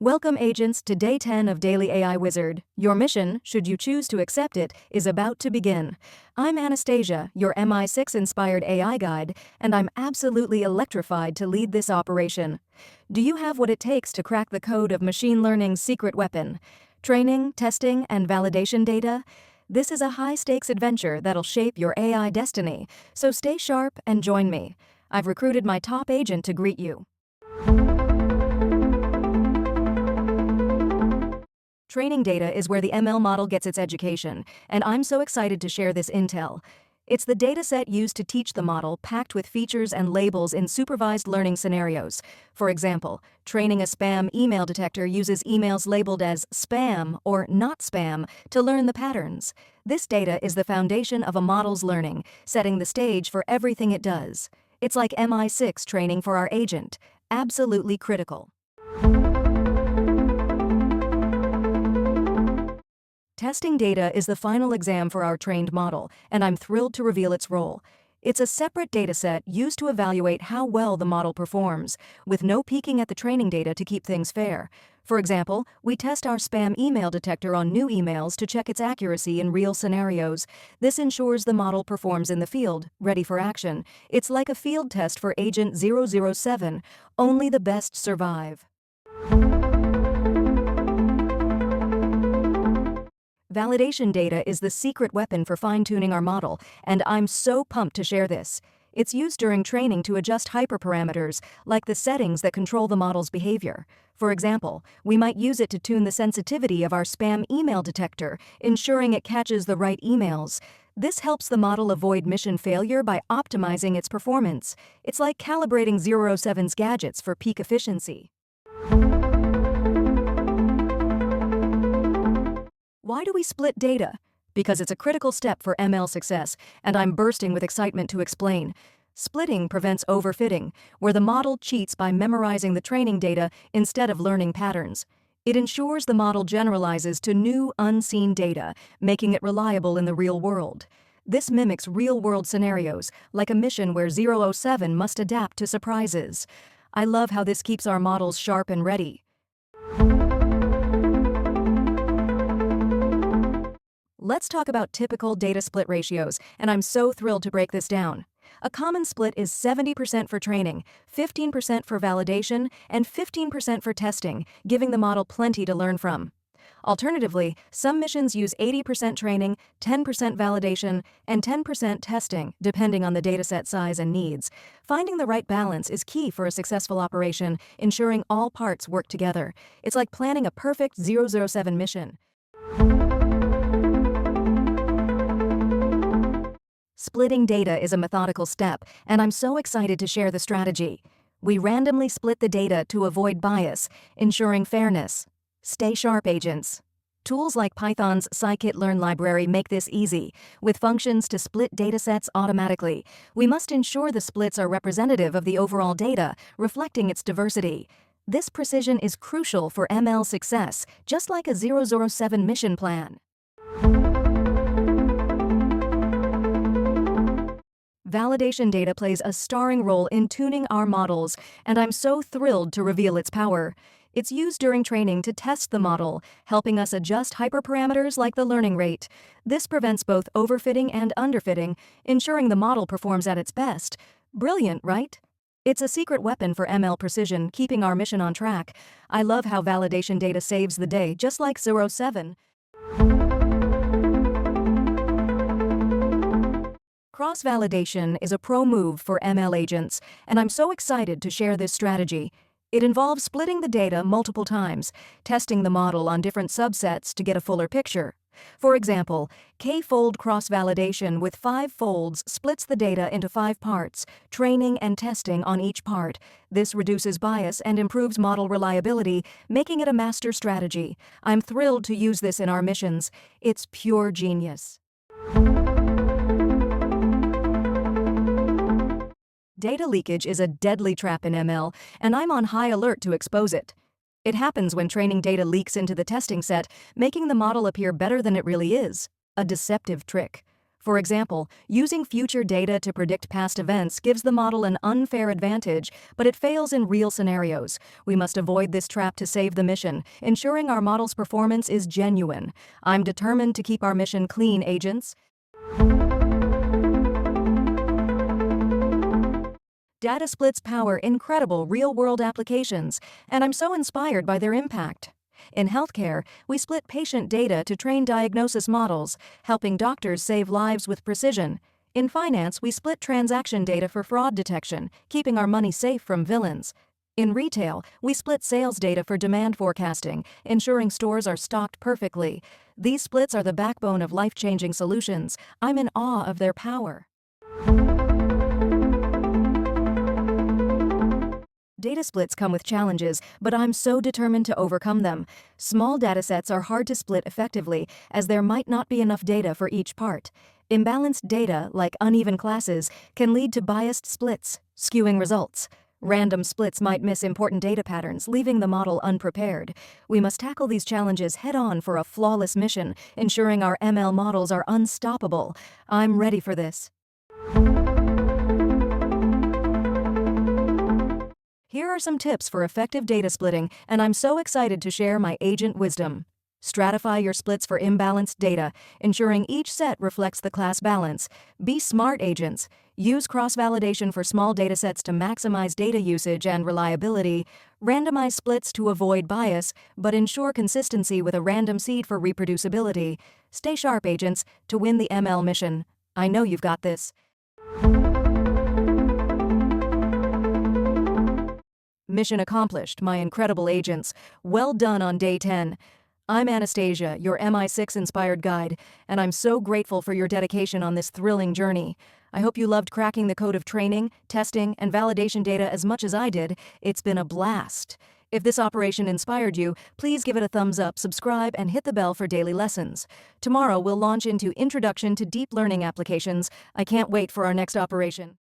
Welcome, agents, to Day 10 of Daily AI Wizard. Your mission, should you choose to accept it, is about to begin. I'm Anastasia, your MI6-inspired AI guide, and I'm absolutely electrified to lead this operation. Do you have what it takes to crack the code of machine learning's secret weapon? Training, testing, and validation data? This is a high-stakes adventure that'll shape your AI destiny, so stay sharp and join me. I've recruited my top agent to greet you. Training data is where the ML model gets its education, and I'm so excited to share this intel. It's the dataset used to teach the model, packed with features and labels in supervised learning scenarios. For example, training a spam email detector uses emails labeled as spam or not spam to learn the patterns. This data is the foundation of a model's learning, setting the stage for everything it does. It's like MI6 training for our agent. Absolutely critical. Testing data is the final exam for our trained model, and I'm thrilled to reveal its role. It's a separate dataset used to evaluate how well the model performs, with no peeking at the training data to keep things fair. For example, we test our spam email detector on new emails to check its accuracy in real scenarios. This ensures the model performs in the field, ready for action. It's like a field test for Agent 007. Only the best survive. Validation data is the secret weapon for fine-tuning our model, and I'm so pumped to share this. It's used during training to adjust hyperparameters, like the settings that control the model's behavior. For example, we might use it to tune the sensitivity of our spam email detector, ensuring it catches the right emails. This helps the model avoid mission failure by optimizing its performance. It's like calibrating 007's gadgets for peak efficiency. Why do we split data? Because it's a critical step for ML success, and I'm bursting with excitement to explain. Splitting prevents overfitting, where the model cheats by memorizing the training data instead of learning patterns. It ensures the model generalizes to new, unseen data, making it reliable in the real world. This mimics real-world scenarios, like a mission where 007 must adapt to surprises. I love how this keeps our models sharp and ready. Let's talk about typical data split ratios, and I'm so thrilled to break this down. A common split is 70% for training, 15% for validation, and 15% for testing, giving the model plenty to learn from. Alternatively, some missions use 80% training, 10% validation, and 10% testing, depending on the dataset size and needs. Finding the right balance is key for a successful operation, ensuring all parts work together. It's like planning a perfect 007 mission. Splitting data is a methodical step, and I'm so excited to share the strategy. We randomly split the data to avoid bias, ensuring fairness. Stay sharp, agents. Tools like Python's Scikit-learn library make this easy, with functions to split datasets automatically. We must ensure the splits are representative of the overall data, reflecting its diversity. This precision is crucial for ML success, just like a 007 mission plan. Validation data plays a starring role in tuning our models, and I'm so thrilled to reveal its power. It's used during training to test the model, helping us adjust hyperparameters like the learning rate. This prevents both overfitting and underfitting, ensuring the model performs at its best. Brilliant, right? It's a secret weapon for ML precision, keeping our mission on track. I love how validation data saves the day, just like 007. Cross-validation is a pro move for ML agents, and I'm so excited to share this strategy. It involves splitting the data multiple times, testing the model on different subsets to get a fuller picture. For example, K-fold cross-validation with 5 folds splits the data into 5 parts, training and testing on each part. This reduces bias and improves model reliability, making it a master strategy. I'm thrilled to use this in our missions. It's pure genius. Data leakage is a deadly trap in ML, and I'm on high alert to expose it. It happens when training data leaks into the testing set, making the model appear better than it really is. A deceptive trick. For example, using future data to predict past events gives the model an unfair advantage, but it fails in real scenarios. We must avoid this trap to save the mission, ensuring our model's performance is genuine. I'm determined to keep our mission clean, agents. Data splits power incredible real-world applications, and I'm so inspired by their impact. In healthcare, we split patient data to train diagnosis models, helping doctors save lives with precision. In finance, we split transaction data for fraud detection, keeping our money safe from villains. In retail, we split sales data for demand forecasting, ensuring stores are stocked perfectly. These splits are the backbone of life-changing solutions. I'm in awe of their power. Data splits come with challenges, but I'm so determined to overcome them. Small datasets are hard to split effectively, as there might not be enough data for each part. Imbalanced data, like uneven classes, can lead to biased splits, skewing results. Random splits might miss important data patterns, leaving the model unprepared. We must tackle these challenges head-on for a flawless mission, ensuring our ML models are unstoppable. I'm ready for this. Here are some tips for effective data splitting, and I'm so excited to share my agent wisdom. Stratify your splits for imbalanced data, ensuring each set reflects the class balance. Be smart, agents. Use cross-validation for small datasets to maximize data usage and reliability. Randomize splits to avoid bias, but ensure consistency with a random seed for reproducibility. Stay sharp, agents, to win the ML mission. I know you've got this. Mission accomplished, my incredible agents. Well done on day 10. I'm Anastasia, your MI6-inspired guide, and I'm so grateful for your dedication on this thrilling journey. I hope you loved cracking the code of training, testing, and validation data as much as I did. It's been a blast. If this operation inspired you, please give it a thumbs up, subscribe, and hit the bell for daily lessons. Tomorrow we'll launch into Introduction to Deep Learning Applications. I can't wait for our next operation.